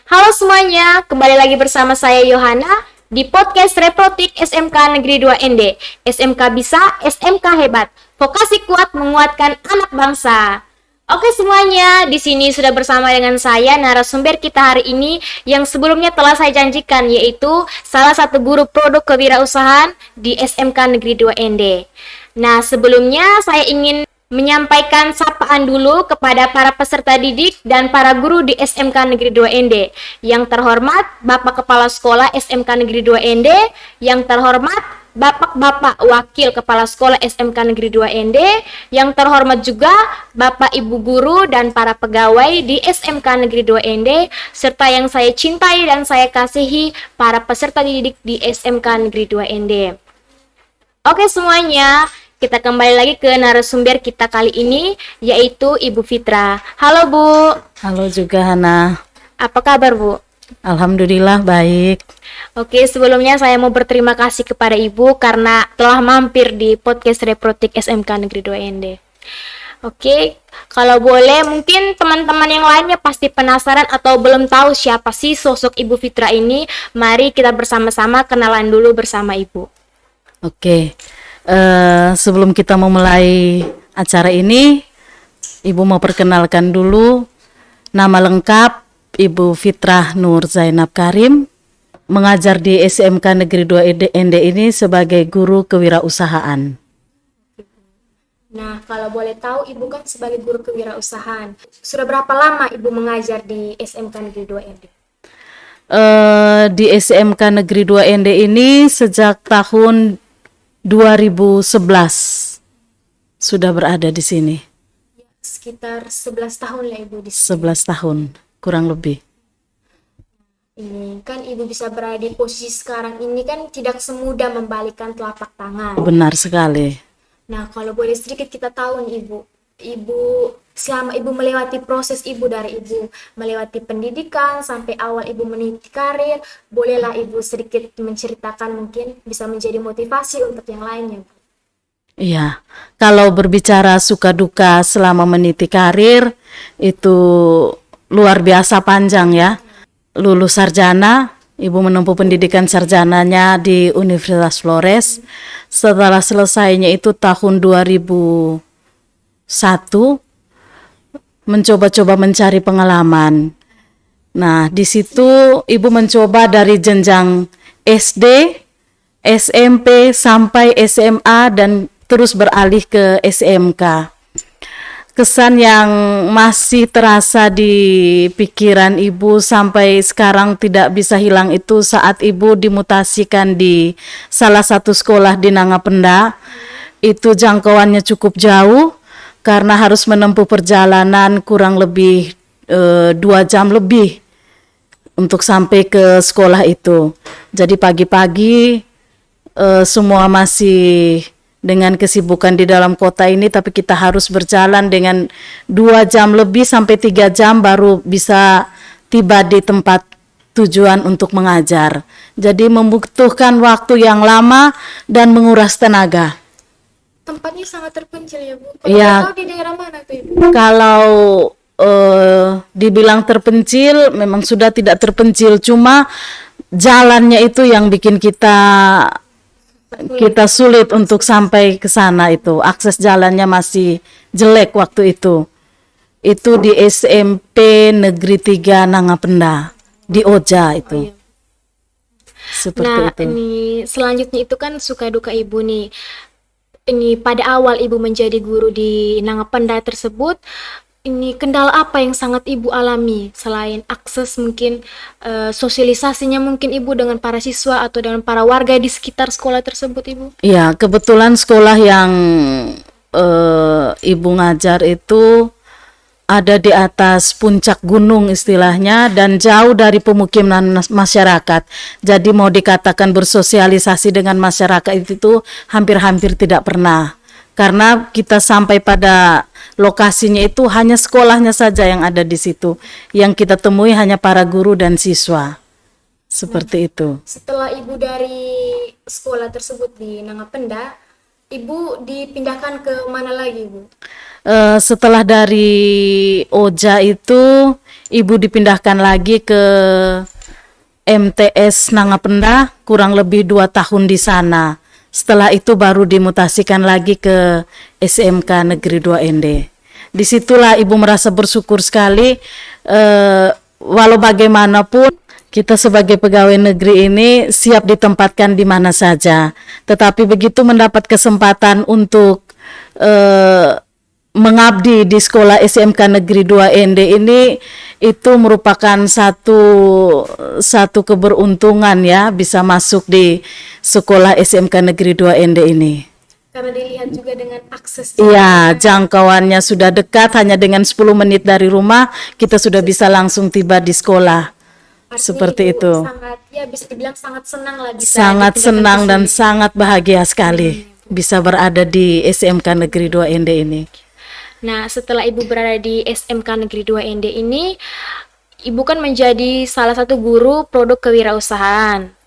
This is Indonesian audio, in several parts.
Halo semuanya, kembali lagi bersama saya Yohana di podcast Reprotik SMK Negeri 2 ND. SMK bisa, SMK hebat. Vokasi kuat menguatkan anak bangsa. Oke semuanya, di sini sudah bersama dengan saya narasumber kita hari ini yang sebelumnya telah saya janjikan, yaitu salah satu guru produk kewirausahaan di SMK Negeri 2 ND. Nah, sebelumnya saya ingin menyampaikan sapaan dulu kepada para peserta didik dan para guru di SMK Negeri 2 ND. Yang terhormat Bapak Kepala Sekolah SMK Negeri 2 ND, yang terhormat Bapak-bapak wakil kepala sekolah SMK Negeri 2 ND, yang terhormat juga Bapak Ibu guru dan para pegawai di SMK Negeri 2 ND, serta yang saya cintai dan saya kasihi para peserta didik di SMK Negeri 2 ND. Oke semuanya, kita kembali lagi ke narasumber kita kali ini, yaitu Ibu Fitra. Halo Bu. Halo juga Hana. Apa kabar Bu? Alhamdulillah baik. Oke, sebelumnya saya mau berterima kasih kepada Ibu karena telah mampir di podcast Reprotik SMK Negeri 2 ND. Oke, kalau boleh mungkin teman-teman yang lainnya pasti penasaran atau belum tahu siapa sih sosok Ibu Fitra ini. Mari kita bersama-sama kenalan dulu bersama Ibu. Oke, sebelum kita memulai acara ini, Ibu mau perkenalkan dulu nama lengkap Ibu Fitrah Nur Zainab Karim, mengajar di SMK Negeri 2 ND ini sebagai guru kewirausahaan. Nah, kalau boleh tahu Ibu kan sebagai guru kewirausahaan, sudah berapa lama Ibu mengajar di SMK Negeri 2 ND? Di SMK Negeri 2 ND ini sejak tahun 2011 sudah berada di sini. Sekitar 11 tahun lah Ibu di sini. 11 tahun kurang lebih. Ini kan Ibu bisa berada di posisi sekarang ini kan tidak semudah membalikkan telapak tangan. Benar sekali. Nah, kalau boleh sedikit kita tahu nih Ibu selama Ibu melewati proses Ibu dari Ibu melewati pendidikan sampai awal Ibu meniti karir, bolehlah Ibu sedikit menceritakan, mungkin bisa menjadi motivasi untuk yang lainnya. Iya, kalau berbicara suka duka selama meniti karir itu luar biasa panjang ya. Lulus sarjana, Ibu menempuh pendidikan sarjananya di Universitas Flores. Setelah selesainya itu tahun 2001, mencoba-coba mencari pengalaman. Nah, di situ Ibu mencoba dari jenjang SD, SMP sampai SMA dan terus beralih ke SMK. Kesan yang masih terasa di pikiran Ibu sampai sekarang tidak bisa hilang itu saat Ibu dimutasikan di salah satu sekolah di Nangapenda. Itu jangkauannya cukup jauh karena harus menempuh perjalanan kurang lebih 2 jam lebih untuk sampai ke sekolah itu. Jadi pagi-pagi semua masih dengan kesibukan di dalam kota ini, tapi kita harus berjalan dengan 2 jam lebih sampai 3 jam baru bisa tiba di tempat tujuan untuk mengajar. Jadi membutuhkan waktu yang lama dan menguras tenaga. Tempatnya sangat terpencil ya Bu. Iya. Tahu di daerah mana tuh Ibu? Kalau dibilang terpencil, memang sudah tidak terpencil, cuma jalannya itu yang bikin kita sulit untuk sampai ke sana itu. Akses jalannya masih jelek waktu itu. Itu di SMP Negeri 3 Nangapenda, di Oja itu. Oh, iya. Seperti Nah, itu. ini selanjutnya itu kan suka duka Ibu nih. Ini pada awal Ibu menjadi guru di Nangapenda tersebut, ini kendala apa yang sangat Ibu alami selain akses mungkin sosialisasinya mungkin Ibu dengan para siswa atau dengan para warga di sekitar sekolah tersebut Ibu? Ya, kebetulan sekolah yang Ibu ngajar itu ada di atas puncak gunung istilahnya dan jauh dari pemukiman masyarakat. Jadi mau dikatakan bersosialisasi dengan masyarakat itu hampir-hampir tidak pernah. Karena kita sampai pada lokasinya itu hanya sekolahnya saja yang ada di situ. Yang kita temui hanya para guru dan siswa. Seperti itu. Setelah Ibu dari sekolah tersebut di Nangapenda, Ibu dipindahkan ke mana lagi, Bu? Setelah dari Oja itu Ibu dipindahkan lagi ke MTS Nangapenda, kurang lebih 2 tahun di sana. Setelah itu baru dimutasikan lagi ke SMK Negeri 2 ND. Disitulah ibu merasa bersyukur sekali, walau bagaimanapun kita sebagai pegawai negeri ini siap ditempatkan di mana saja. Tetapi begitu mendapat kesempatan untuk mengabdi di sekolah SMK Negeri 2 ND ini, itu merupakan satu keberuntungan ya, bisa masuk di sekolah SMK Negeri 2 ND ini. Karena dilihat juga dengan akses. Iya, jangkauannya sudah dekat, hanya dengan 10 menit dari rumah kita sudah bisa langsung tiba di sekolah. Artinya Seperti Ibu itu. sangat, ya bisa dibilang sangat senang lah bisa Sangat dipindahkan senang ke dan sini. sangat bahagia sekali bisa berada di SMK Negeri 2 ND ini. Nah, setelah Ibu berada di SMK Negeri 2 ND ini, Ibu kan menjadi salah satu guru produk kewirausahaan.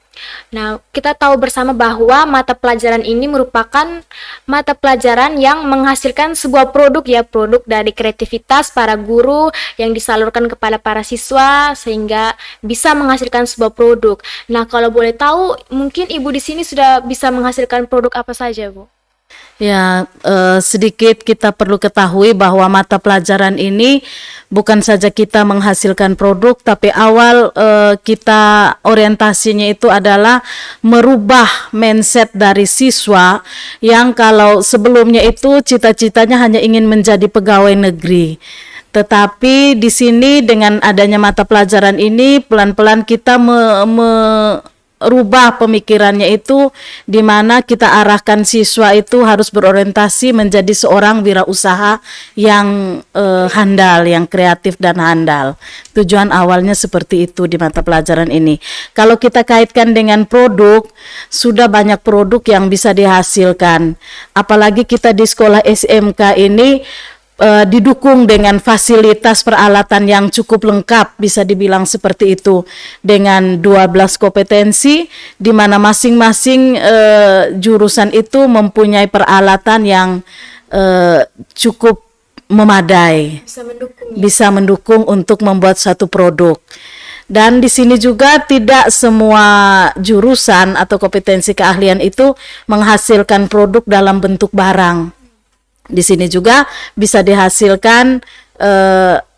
Nah, kita tahu bersama bahwa mata pelajaran ini merupakan mata pelajaran yang menghasilkan sebuah produk ya, produk dari kreativitas para guru yang disalurkan kepada para siswa sehingga bisa menghasilkan sebuah produk. Nah, kalau boleh tahu, mungkin Ibu di sini sudah bisa menghasilkan produk apa saja, Bu? Ya, sedikit kita perlu ketahui bahwa mata pelajaran ini bukan saja kita menghasilkan produk, tapi awal kita orientasinya itu adalah merubah mindset dari siswa yang kalau sebelumnya itu cita-citanya hanya ingin menjadi pegawai negeri. Tetapi di sini dengan adanya mata pelajaran ini pelan-pelan kita rubah pemikirannya itu, di mana kita arahkan siswa itu harus berorientasi menjadi seorang wirausaha yang handal, yang kreatif dan handal. Tujuan awalnya seperti itu di mata pelajaran ini. Kalau kita kaitkan dengan produk, sudah banyak produk yang bisa dihasilkan. Apalagi kita di sekolah SMK ini didukung dengan fasilitas peralatan yang cukup lengkap, bisa dibilang seperti itu, dengan 12 kompetensi di mana masing-masing jurusan itu mempunyai peralatan yang cukup memadai, bisa mendukung untuk membuat satu produk. Dan di sini juga tidak semua jurusan atau kompetensi keahlian itu menghasilkan produk dalam bentuk barang. Di sini juga bisa dihasilkan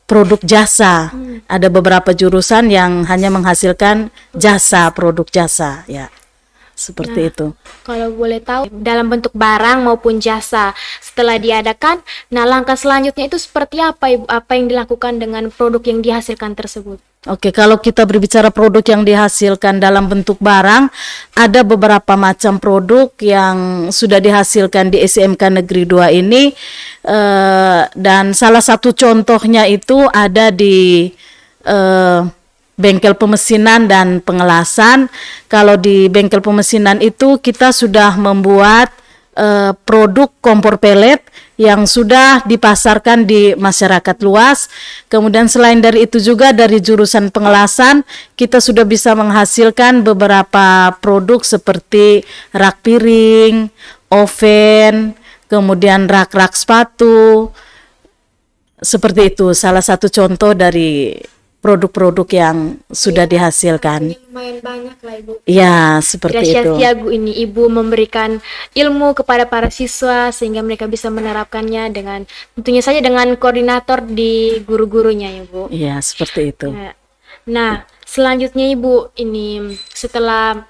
produk jasa. Ada beberapa jurusan yang hanya menghasilkan jasa, produk jasa, ya. Seperti itu. Kalau boleh tahu, dalam bentuk barang maupun jasa setelah diadakan, nah langkah selanjutnya itu seperti apa, Ibu? Apa yang dilakukan dengan produk yang dihasilkan tersebut? Oke, kalau kita berbicara produk yang dihasilkan dalam bentuk barang, ada beberapa macam produk yang sudah dihasilkan di SMK Negeri 2 ini, dan salah satu contohnya itu ada di bengkel pemesinan dan pengelasan. Kalau di bengkel pemesinan itu kita sudah membuat produk kompor pelet yang sudah dipasarkan di masyarakat luas. Kemudian selain dari itu juga dari jurusan pengelasan kita sudah bisa menghasilkan beberapa produk seperti rak piring, oven, kemudian rak-rak sepatu. Seperti itu salah satu contoh dari produk-produk yang sudah dihasilkan. Lumayan banyak lah, Ibu. Ya, seperti Tidak itu. sia-sia, Bu, ini Ibu memberikan ilmu kepada para siswa sehingga mereka bisa menerapkannya dengan tentunya saja dengan koordinator di guru-gurunya ya, Bu. Iya, seperti itu. Ya. Nah, selanjutnya Ibu, ini setelah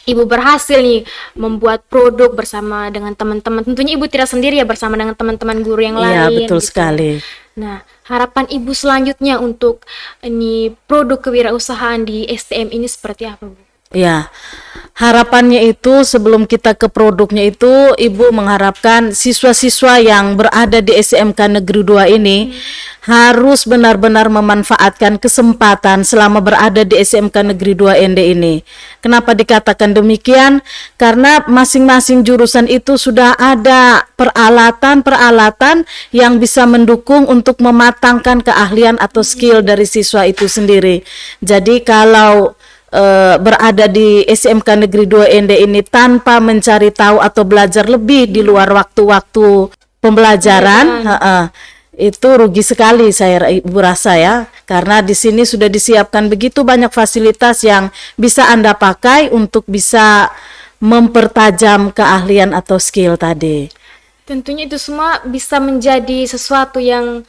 Ibu berhasil nih membuat produk bersama dengan teman-teman. Tentunya Ibu tidak sendiri ya, bersama dengan teman-teman guru yang Iya, lain. betul gitu. sekali. Nah, harapan Ibu selanjutnya untuk ini produk kewirausahaan di STM ini seperti apa, Bu? Ya, harapannya itu sebelum kita ke produknya itu, Ibu mengharapkan siswa-siswa yang berada di SMK Negeri 2 ini harus benar-benar memanfaatkan kesempatan selama berada di SMK Negeri 2 ND ini. Kenapa dikatakan demikian? Karena masing-masing jurusan itu sudah ada peralatan-peralatan yang bisa mendukung untuk mematangkan keahlian atau skill dari siswa itu sendiri. Jadi kalau berada di SMK Negeri 2 ND ini tanpa mencari tahu atau belajar lebih di luar waktu-waktu pembelajaran, itu rugi sekali saya Ibu rasa ya, karena di sini sudah disiapkan begitu banyak fasilitas yang bisa Anda pakai untuk bisa mempertajam keahlian atau skill tadi. Tentunya itu semua bisa menjadi sesuatu yang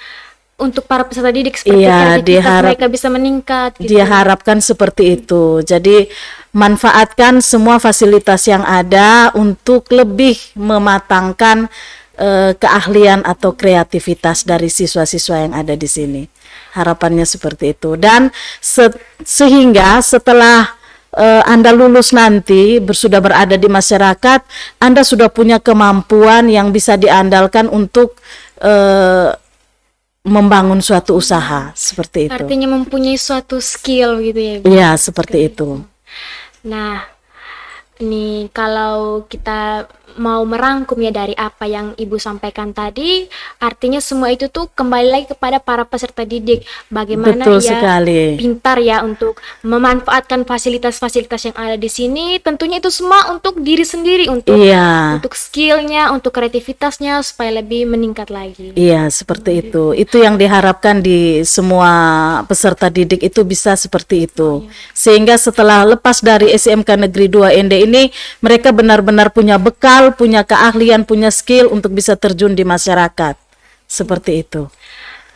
untuk para peserta didik seperti Iya, kreativitas mereka bisa meningkat gitu. diharapkan seperti itu. Jadi manfaatkan semua fasilitas yang ada untuk lebih mematangkan keahlian atau kreativitas dari siswa-siswa yang ada di sini. Harapannya seperti itu. Dan sehingga setelah Anda lulus nanti, sudah berada di masyarakat, Anda sudah punya kemampuan yang bisa diandalkan untuk membangun suatu usaha, seperti itu. Artinya mempunyai suatu skill gitu ya, Ibu. Iya, seperti itu. Nah, ini kalau kita mau merangkum ya dari apa yang Ibu sampaikan tadi, artinya semua itu tuh kembali lagi kepada para peserta didik. Bagaimana Betul ia sekali. pintar ya untuk memanfaatkan fasilitas-fasilitas yang ada di sini. Tentunya itu semua untuk diri sendiri, untuk Iya. untuk skillnya, untuk kreativitasnya supaya lebih meningkat lagi. Iya, seperti itu. Itu yang diharapkan di semua peserta didik itu bisa seperti itu. Sehingga setelah lepas dari SMK Negeri 2 ND ini, mereka benar-benar punya bekal, punya keahlian, punya skill untuk bisa terjun di masyarakat. Seperti itu.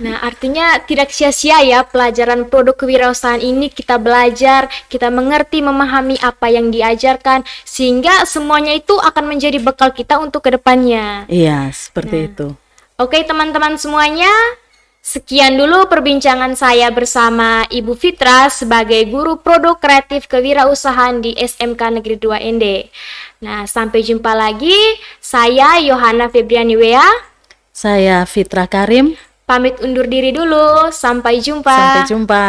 Nah, artinya tidak sia-sia ya pelajaran produk kewirausahaan ini, kita belajar, kita mengerti, memahami apa yang diajarkan, sehingga semuanya itu akan menjadi bekal kita untuk kedepannya. Iya, seperti itu. Oke teman-teman semuanya, sekian dulu perbincangan saya bersama Ibu Fitra sebagai guru produk kreatif kewirausahaan di SMK Negeri 2 ND. Nah, sampai jumpa lagi. Saya Yohana Febriani Wea. Saya Fitra Karim. Pamit undur diri dulu. Sampai jumpa. Sampai jumpa.